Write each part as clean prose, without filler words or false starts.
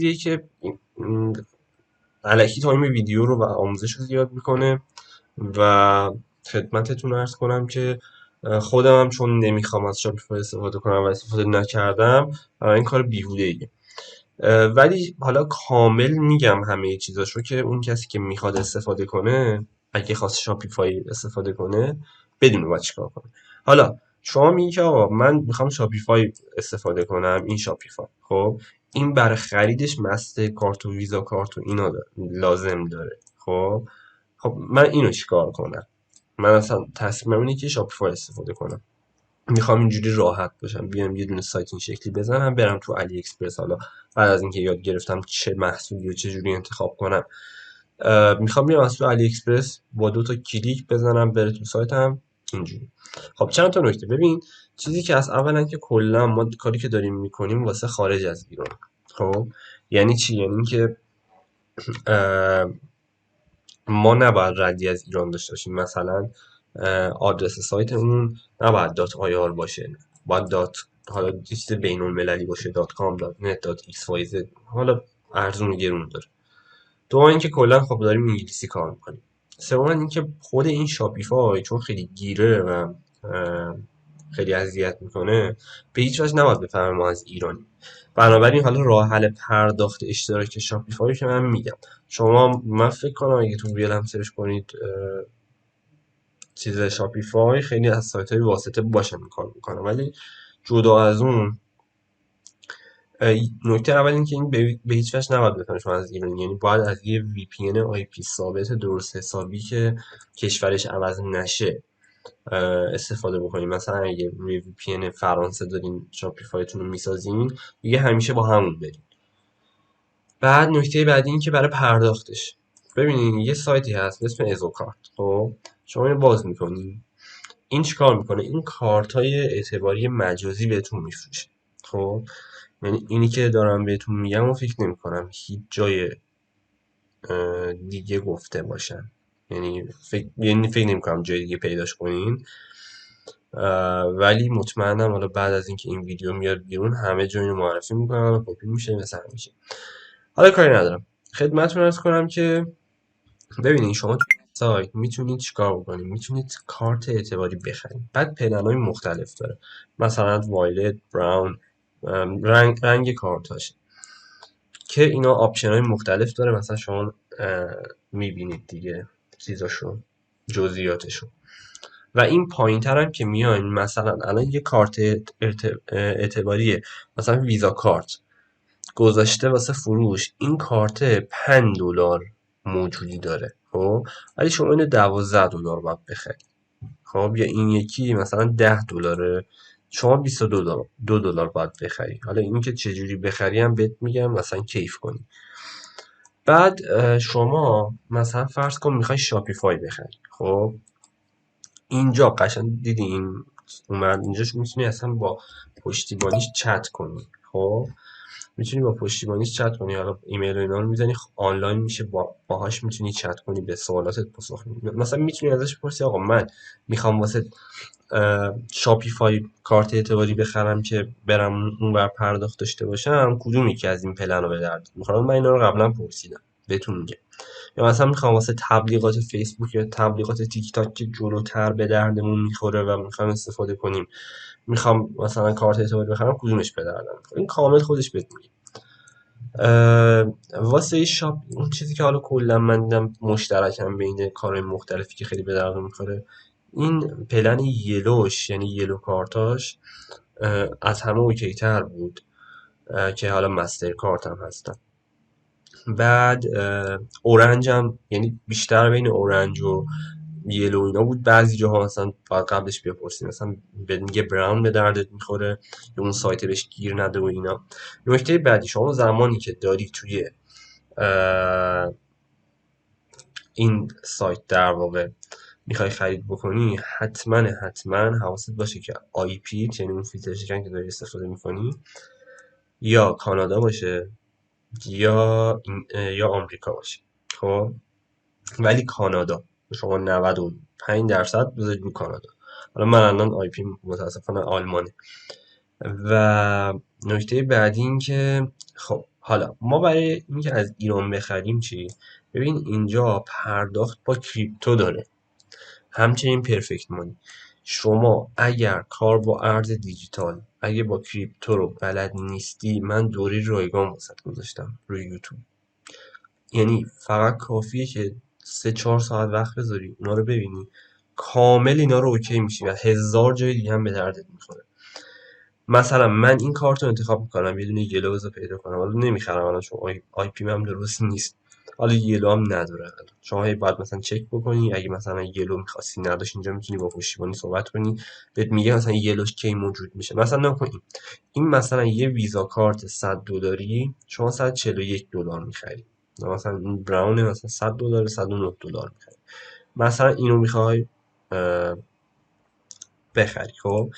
چیزیه که الکی تایم ویدیو رو و آموزش رو زیاد میکنه و خدمتتون عرض کنم که خودم هم چون نمیخوام از شاپیفای استفاده کنم و استفاده نکردم این کار بیهوده ایه. ولی حالا کامل میگم همه چیزاش رو که اون کسی که میخواد استفاده کنه اگه خواست شاپیفای استفاده کنه بدونه باید چیکار کنه. حالا شما میگی که آقا من میخوام شاپیفای استفاده کنم، این شاپیفای خب این برای خریدش مستر کارت و ویزا کارت و اینا لازم داره. خب من اینو چیکار کنم؟ من اصلا تصمیمم اینه که شاپیفای استفاده کنم، میخوام اینجوری راحت باشم، بیام یه دونه سایت این شکلی بزنم، برم تو علی اکسپرس. حالا بعد از اینکه یاد گرفتم چه محصولی و چه جوری انتخاب کنم، میخوام بیام از تو علی اکسپرس با 2 تا کلیک بزنم بره تو سایتم اینجوری. خب چند تا نکته ببین. چیزی که از اولا که کلا ما کاری که داریم میکنیم واسه خارج از ایران. خب یعنی چی؟ یعنی اینکه ما نباید ردی از ایران داشته باشیم. مثلا آدرس سایتمون نباید دات آی آر باشه، باید دات، حالا یه چیز بین المللی باشه، دات کام، دات نت، دات ایکس وای زد، حالا ارزون و گرون داره. دوم اینکه کلا خب داریم انگلیسی کار میکنیم. سوم اینکه خود این شاپیفای چون خیلی گیره و خیلی اذیت میکنه، به هیچ وجه نباید بفهمه ما از ایرانیم. بنابراین حالا راه حل پرداخت اشتراک شاپیفای که من میگم، شما من فکر کنم اگه تو گوگل هم سرچ کنید چیز شاپیفای، خیلی از سایت های واسطه باشن این کار میکنن. ولی جدا از اون، نکته اول این که این به هیچ وجه نباید بفهمه شما از ایران، یعنی باید از یه وی پی ان آی پی ثابت درست حسابی که کشورش عوض نشه استفاده بکنیم. مثلا اگه روی وی پی ان فرانسه دارین شاپیفایتون رو میسازین، دیگه همیشه با همون برین. بعد نکته بعدی این که برای پرداختش، ببینین یه سایتی هست به اسم ازوکارت. خب شما اینو باز میکنین، این چیکار میکنه؟ این کارت های اعتباری مجازی بهتون میفروشه. خب یعنی اینی که دارم بهتون میگم و فکر نمیکنم هیچ جای دیگه گفته باشن، یعنی فکر نمیکنم جای دیگه پیداش کنین. ولی مطمئنم حالا بعد از اینکه این ویدیو میاد بیرون همه جا اینو معرفی میکنن و کپی میشه مثل همیشه. حالا کاری ندارم، خدمتتون عرض کنم که ببینید شما تو سایت میتونید چیکار بکنید. میتونید کارت اعتباری بخرید. بعد پلن‌های مختلف داره، مثلا وایلت، براون، رنگ کارتاشه که اینا آپشن‌های مختلف داره. مثلا شما میبینید دیگه چیزاشو، جزئیاتشو. و این پایین‌تر هم که میاین، مثلا الان یه کارت اعتباریه مثلا ویزا کارت گذاشته واسه فروش، این کارت $5 موجودی داره. خب ولی شما اینو $12 باید بخرید. خب یا این یکی مثلا $10، شما $22 باید بخری. حالا این که چجوری بخری هم بهت میگم، مثلا کیف کنی. بعد شما مثلا فرض کن میخوای شاپیفای بخری. خب اینجا قشنگ دیدی این اومد اینجاش، میتونی اصلا با پشتیبانیش چت کنی. خب میتونی با پشتیبانیش چت کنی، حالا ایمیل و اینا رو میزنی آنلاین میشه، باهاش میتونی چت کنی، به سوالاتت پاسخ میده. مثلا میتونی ازش بپرسی آقا من میخوام واسه شاپیفای کارت اعتباری بخرم که برم اونور پرداخت داشته باشم، کدوم یکی از این پلن رو به درد میخوره؟ من اینا رو قبلا پرسیدم بهتون میگم. یا مثلا میخوام واسه تبلیغات فیسبوک یا تبلیغات تیک تاک که جلوتر به دردمون میخوره و میخوام استفاده کنیم، میخوام مثلا کارت اعتباری بخرم، کدومش به دردم میخوره؟ این کامل خودش بهت میگه. واسه شاپ اون چیزی که حالا کلا من دیدم مشترکم بین کارهای مختلفی که خیلی به درد میخوره، این پلن یلوش، یعنی یلو کارتاش از همه اوکی تر بود که حالا مستر کارت هم هستن. بعد اورنج هم، یعنی بیشتر بین اورنج و یلو اینا بود. بعضی جاها مثلا باید قبلش بپرسیم، مثلا میگه براون به دردت میخوره یا اون سایت بهش گیر نده و اینا. نکته بعدی، شما زمانی که داری توی این سایت در واقع میخوای خرید بکنی، حتما حواست باشه که آی پی، یعنی اون فیلتر شکن که داری استفاده میکنی، یا کانادا باشه یا آمریکا باشه. خب ولی کانادا، شما 95% بذارید رو کانادا. حالا من الان آی پی متاسفانه آلمانه. و نکته بعدی این که خب حالا ما برای اینکه از ایران بخریم چی؟ ببین اینجا پرداخت با کریپتو داره، همچنین پرفکت مانی. شما اگر کار با ارز دیجیتال، اگه با کریپتو رو بلد نیستی، من دوره رایگان واسط گذاشتم روی یوتیوب. یعنی فقط کافیه که 3-4 ساعت وقت بذاری اونا رو ببینی، کامل اینا رو اوکی میشی و هزار جای دیگه هم به دردت میخوره. مثلا من این کارت رو انتخاب میکنم، یه دونه یلو بذار پیدا کنم، حالا نمیخرم الان چون آی پی هم درست نیست، حالا یلو هم نداره الان. شما هی باید مثلا چک بکنی، اگه مثلا یلو میخواستی نداشت اینجا میتونی با پشتیبانی صحبت کنی، بهت میگه مثلا یلوش کی موجود میشه. مثلا نکن این مثلا یه ویزا کارت $100 شما $141 میخری، مثلا این براون مثلا $100 $109 میخری. مثلا اینو میخوای بخری، خب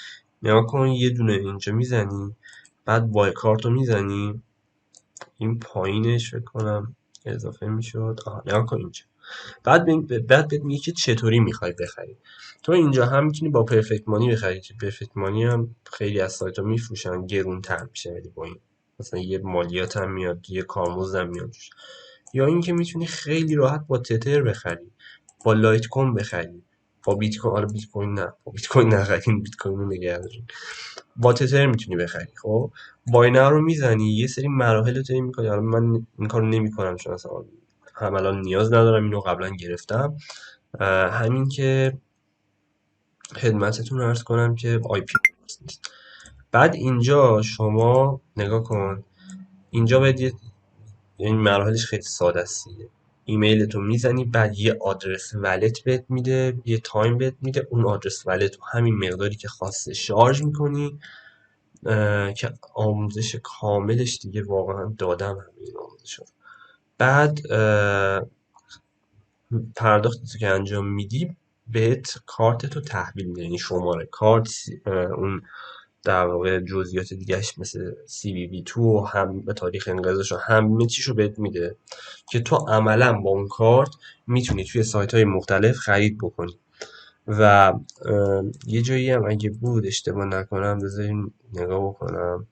نگاه کن یه دونه اینجا میزنی، بعد بای کارت رو میزنی، این پایینش فکر کنم اضافه میشد، نگاه کن اینجا، بعد بهت میگه که چطوری میخوای بخری. تو اینجا هم میتونی با پرفکت مانی بخری که پرفکت مانی هم خیلی از سایت ها میفروشن، گرون تر میشه ولی با این مثلا یه مالیات هم میاد، یه کارمزد هم میاد جوش. یا اینکه میتونی خیلی راحت با تتر بخری، با لایت کوین بخری، با بیت کوین، آره بیت کوین نه، با بیت کوین نخرین، بیت کوین رو نگه دارین، با تتر میتونی بخری. خب واینر رو میزنی، یه سری مراحل رو طی میکنی. حالا من این کارو نمیکنم چون اصلا هم الان نیاز ندارم، اینو قبلا گرفتم. همین که خدمتتون عرض کنم که آی پی نیست. بعد اینجا شما نگاه کن، اینجا باید این مراحلش خیلی ساده است دیگه. ایمیل تو میزنی، بعد یه آدرس ولت بهت میده، یه تایم بهت میده، اون آدرس ولت رو همین مقداری که خواسته شارژ میکنی، که آموزش کاملش دیگه واقعا دادم همین آموزش رو. بعد پرداختی که انجام میدی بهت کارتتو تحویل میده، یعنی شماره کارت، اون در واقع جزئیات دیگهش مثل CVV2 و هم به تاریخ انقضاش و همه چیشو بهت میده که تو عملا با اون کارت میتونی توی سایت های مختلف خرید بکنی. و یه جایی هم اگه بود اشتباه نکنم بذارین نگاه بکنم،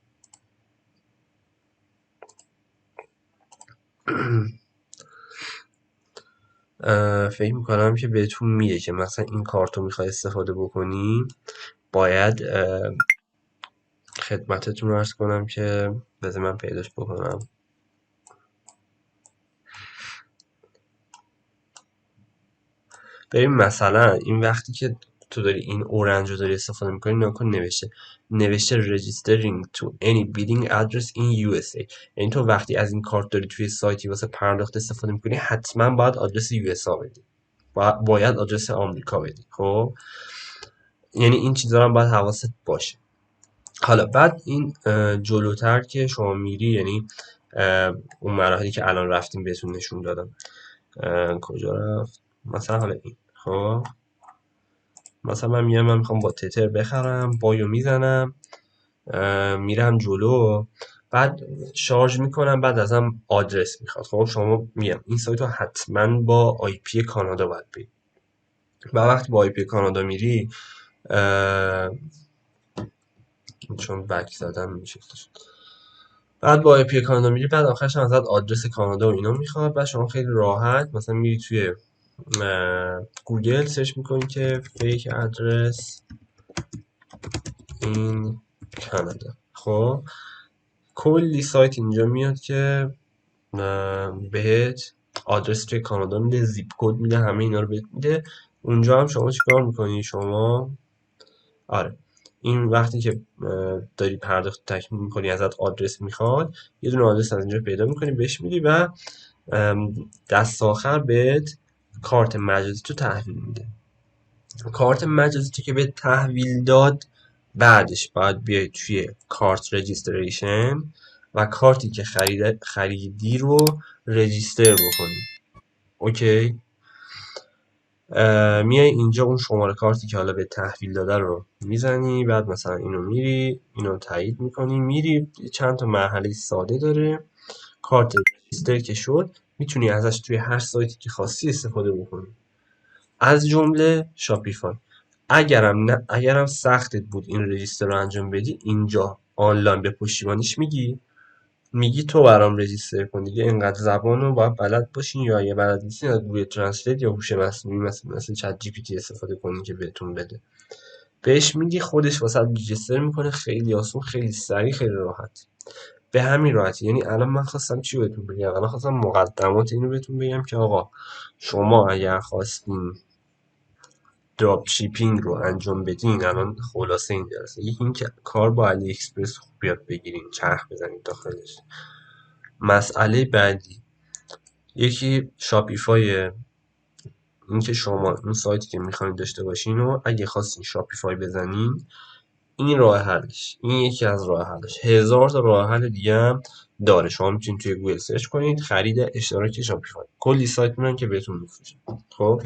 فکر میکنم که بهتون میگه که مثلا این کارت رو میخوای استفاده بکنی، باید خدمتتون رو عرض کنم که بذار من پیداش بکنم. ببین مثلا این وقتی که تو داری این اورنج رو داری استفاده میکنی، نکن نوشته registering to any billing address in USA. یعنی تو وقتی از این کارت داری توی سایتی واسه پرداخت استفاده میکنی، حتما باید آدرس USA بدی، باید آدرس آمریکا بدی. خب یعنی این چیزا هم باید حواست باشه. حالا بعد این جلوتر که شما میری، یعنی اون مراحلی که الان رفتیم بهتون نشون دادم، کجا رفت مثلا، حالا این خب مثلا من میخوام با تتر بخرم، بایو میزنم، میرم جلو، بعد شارژ میکنم، بعد ازم آدرس میخواد. خب شما میگم این سایت رو حتما با آی پی کانادا باید بری، و وقتی با آی پی کانادا میری چون بک زدم میشه، بعد با آی پی کانادا میری، بعد آخرش هم ازت آدرس کانادا و اینا میخواد. بعد شما خیلی راحت مثلا میری توی گوگل سرچ میکنی که فیک ادرس این کانادا، خب کلی سایت اینجا میاد که بهت آدرس توی کانادا میده، زیپ کد میده، همه اینا رو بهت میده. اونجا هم شما چیکار میکنی؟ شما آره این وقتی که داری پرداخت تکمیل میکنی ازت آدرس میخواد، یه دونه آدرس از اینجا پیدا میکنی بهش میدی و دست آخر بهت کارت مجازی تو تحویل میده. کارت مجازی تو که بهت تحویل داد، بعدش باید بیای توی کارت رجیستریشن و کارتی که خریدی رو رجیستر بکنی. اوکی، میای اینجا اون شماره کارتی که حالا به تحویل داده رو میزنی، بعد مثلا اینو میری اینو تایید میکنی، میری چند تا مرحله ساده داره. کارت رجیستر که شد، میتونی ازش توی هر سایتی که خواستی استفاده بکنی، از جمله شاپیفای. اگرم سختت بود این رجیستر رو انجام بدی، اینجا آنلاین به پشتیبانیش میگی، میگی تو برام رجیستر کن دیگه، اینقدر زبان رو باید بلد باشین، یا اگه بلد نیستین از گوگل ترنسلیت یا هوش مصنوعی مثل چت جی پی تی استفاده کنین که بهتون بده. بهش میگی خودش واسه رجیستر میکنه، خیلی آسون، خیلی سریع، خیلی راحت. به همین راحتی. یعنی الان من خواستم چی بهتون بگم؟ الان خواستم مقدمات اینو بهتون بگم که آقا شما اگر خواستین دراپ شیپینگ رو انجام بدین، الان خلاصه این جلسه یکی این که کار با علی اکسپرس خوب یاد بگیرین، چرخ بزنید داخلش. مسئله بعدی یکی شاپیفای. این که شما اون سایتی که میخواین داشته باشین و اگه خواستین شاپیفای بزنین، این راه حلش، این یکی از راه حلش. هزار تا راه حل دیگه هم داره. شما میتونید توی گوگل سرچ کنید خرید اشتراک شاپیفای، کلی سایت میرن که بهتون میفروشن. خب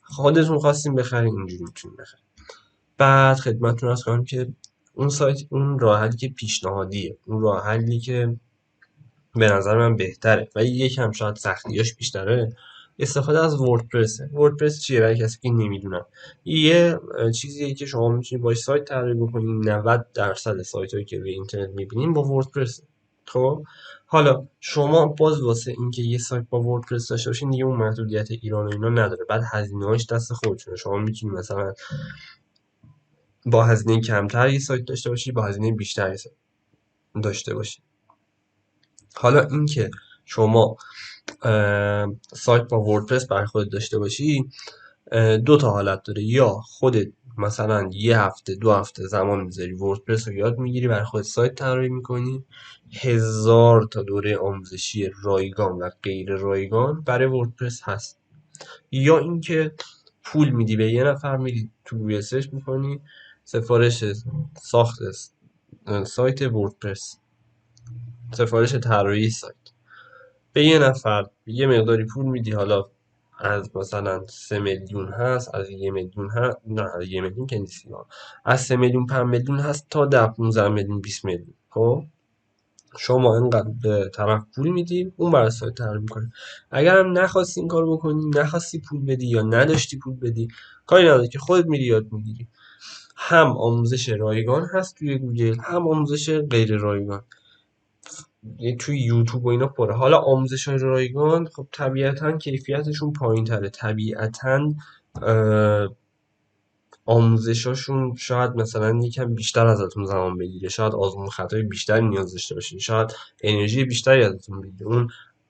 خودتون خواستین بخرین، اینجوری میتونید بخرین. بعد خدمتتون عرض کنم که اون سایت، اون راه حلی که پیشنهادیه، اون راه حلی که به نظر من بهتره ولی یکم شاید سختیاش بیشتره، استفاده از وردپرسه. وردپرس چیه برای کسی که نمیدونم؟ یه چیزیه که شما میتونید باش سایت طراحی بکنید. 90% سایتایی که روی اینترنت میبینیم با وردپرس. خب حالا شما باز واسه اینکه یه سایت با وردپرس داشته باشین دیگه اون محدودیت ایران و اینا نداره. بعد هزینه‌هاش دست خودتونه. شما میتونید مثلا با هزینه کمتر یه سایت داشته باشی، با هزینه بیشتر یه سایت داشته باشی. حالا اینکه شما سایت با وردپرس برای خودت داشته باشی، دو تا حالت داره. یا خودت مثلا یه هفته 2 هفته زمان میذاری وردپرس رو یاد میگیری، برای خودت سایت طراحی میکنی، 1000 تا دوره آموزشی رایگان و غیر رایگان برای وردپرس هست. یا اینکه پول میدی به یه نفر، میری تو گوگل سرچ میکنی سفارش ساخت سایت وردپرس، سفارش طراحی سایت، به یه نفر یه مقداری پول میدی. حالا از مثلا 3 میلیون هست، از 1 میلیون هست، نه از 1 میلیون که نیست، از 3 میلیون 5 میلیون هست تا 10 15 میلیون 20 میلیون. خب شما اینقدر به طرف پول میدی، اون برای سایت طراحی میکنه. اگر هم نخواستی این کارو بکنی، نخواستی پول بدی یا نداشتی پول بدی، کاری نداره که خودت میری یاد میگیری. هم آموزش رایگان هست توی گوگل، هم آموزش غیر رایگان توی یوتیوب و اینا پره. حالا آموزش های رایگان خب طبیعتا کیفیتشون پایین تره، طبیعتا آموزشاشون شاید مثلا یکم بیشتر ازتون زمان بگیره، شاید آزمون خطای بیشتری نیاز داشته باشین، شاید انرژی بیشتری ازتون بگیره. اون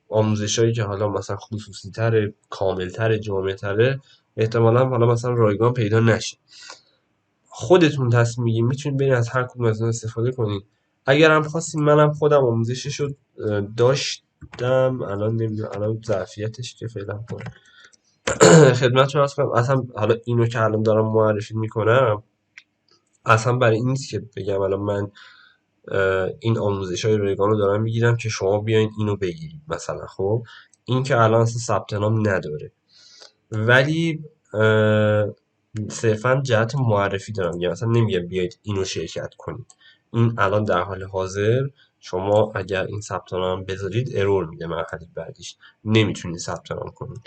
آموزشایی که حالا مثلا خصوصی تره، کامل تره، جامع تره، احتمالا حالا مثلا رایگان پیدا نشه. خودتون تصمیم میگین، میتونید برین از هر کدوم از اینا استفاده کنید. اگر هم خواستین، منم خودم آموزششو داشتم، الان نمیدونم الان ظرفیتش که فعلا کنه خدمتتون عرض کنم. اصلا حالا اینو که الان دارم معرفی میکنم اصلا برای این نیست که بگم الان من این آموزش های رایگان رو دارم میگیرم که شما بیاین اینو بگیرید مثلا. خب این که الان اصلا ثبت نام نداره، ولی صرفا جهت معرفی دارم میگم، مثلا نمیگم بیایید اینو شرکت کنید. این الان در حال حاضر شما اگر این ثبت نام بذارید ارور میده، مرحله بعدیش نمیتونید ثبت نام کنید.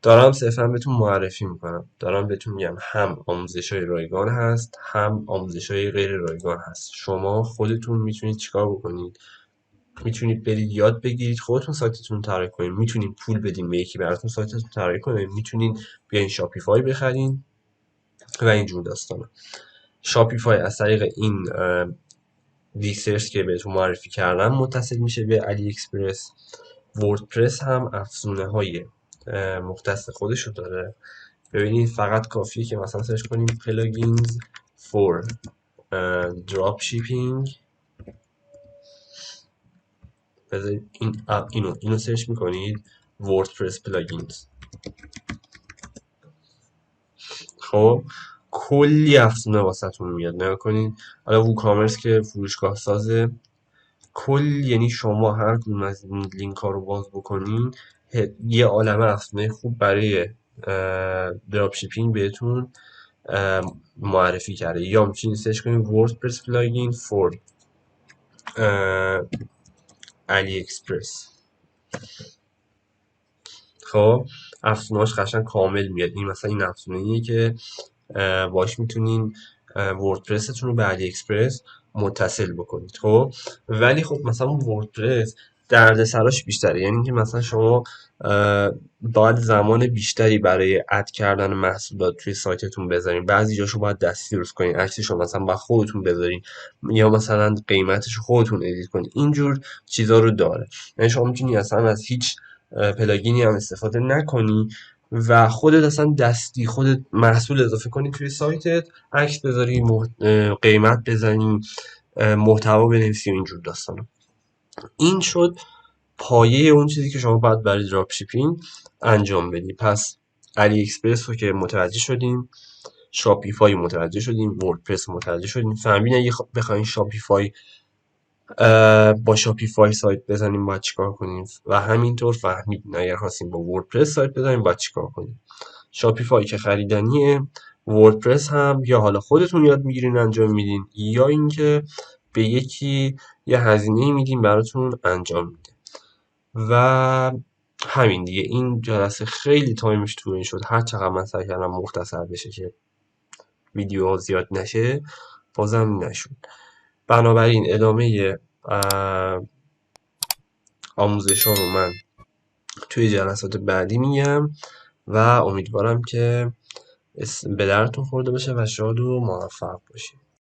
دارم صرفا بهتون معرفی میکنم، دارم بهتون میگم هم آموزش های رایگان هست، هم آموزش های غیر رایگان هست. شما خودتون میتونید چیکار بکنید؟ میتونید برید یاد بگیرید، خودتون سایتتون رو طراحی کنید، میتونید پول بدین به یکی براتون سایتتون رو طراحی کنه، میتونید بیاین شاپیفای بخرین و اینجور داستانا. شاپیفای از طریق این ریسرچ که بهتون معرفی کردم متصل میشه به علی اکسپرس. وردپرس هم افزونه های مختص خودش رو داره. ببینید فقط کافیه که مثلا سرچ کنیم plugins for dropshipping. بذارید اینو سرچ میکنید وردپرس پلاگینز. خب کلی افزونه واسهتون میاد، نگاه کنید. حالا ووکامرس که فروشگاه سازه، یعنی شما هر کدوم از این لینک ها رو باز بکنین یه عالمه افزونه خوب برای دراپ شیپینگ بهتون معرفی کرده. یا میتونید سرچ کنید وردپرس پلاگین فور علی اکسپرس. خب افزونهاش قشنگ کامل میاد. این مثلا این افزونه‌ایه که باش میتونین وردپرستون رو به علی اکسپرس متصل بکنید. خب ولی خب مثلا وردپرس دردسراش بیشتره، یعنی که مثلا شما باید زمان بیشتری برای اد کردن محصولات توی سایتتون بذارین، بعضی جاشو باید دستی درست کنین، عکسشو مثلا باید خودتون بذارین یا مثلا قیمتشو خودتون ادیت کنین، اینجور چیزا رو داره. یعنی شما میتونی اصلا از هیچ پلاگینی هم استفاده نکنی و خودت اصلا دستی خودت محصول اضافه کنی توی سایتت، عکس بذاری، قیمت بزنی، محتوا بنویسی و اینجور داستانا. این شد پایه اون چیزی که شما باید برای دراپ شیپینگ انجام بدی. پس علی اکسپرس رو که متوجه شدیم، شاپیفای متوجه شدیم، وردپرس متوجه شدیم، فهمیدین اگه بخواین شاپیفای با شاپیفای سایت بزنیم باید چیکار کنیم و همینطور فهمیدین اگر خواستیم با وردپرس سایت بزنیم باید چیکار کنیم. شاپیفای که خریدنیه، وردپرس هم یا حالا خودتون یاد میگیرین انجام میدین یا اینکه به یکی یه هزینه میدین براتون انجام میده. و همین دیگه، این جلسه خیلی تایمش طولانی شد، هر چقدر من سعی کردم مختصر بشه که ویدیو زیاد نشه بازم نشد. بنابراین ادامه آموزش ها رو من توی جلسات بعدی میگم و امیدوارم که به درتون خورده باشه و شاد و موفق باشید.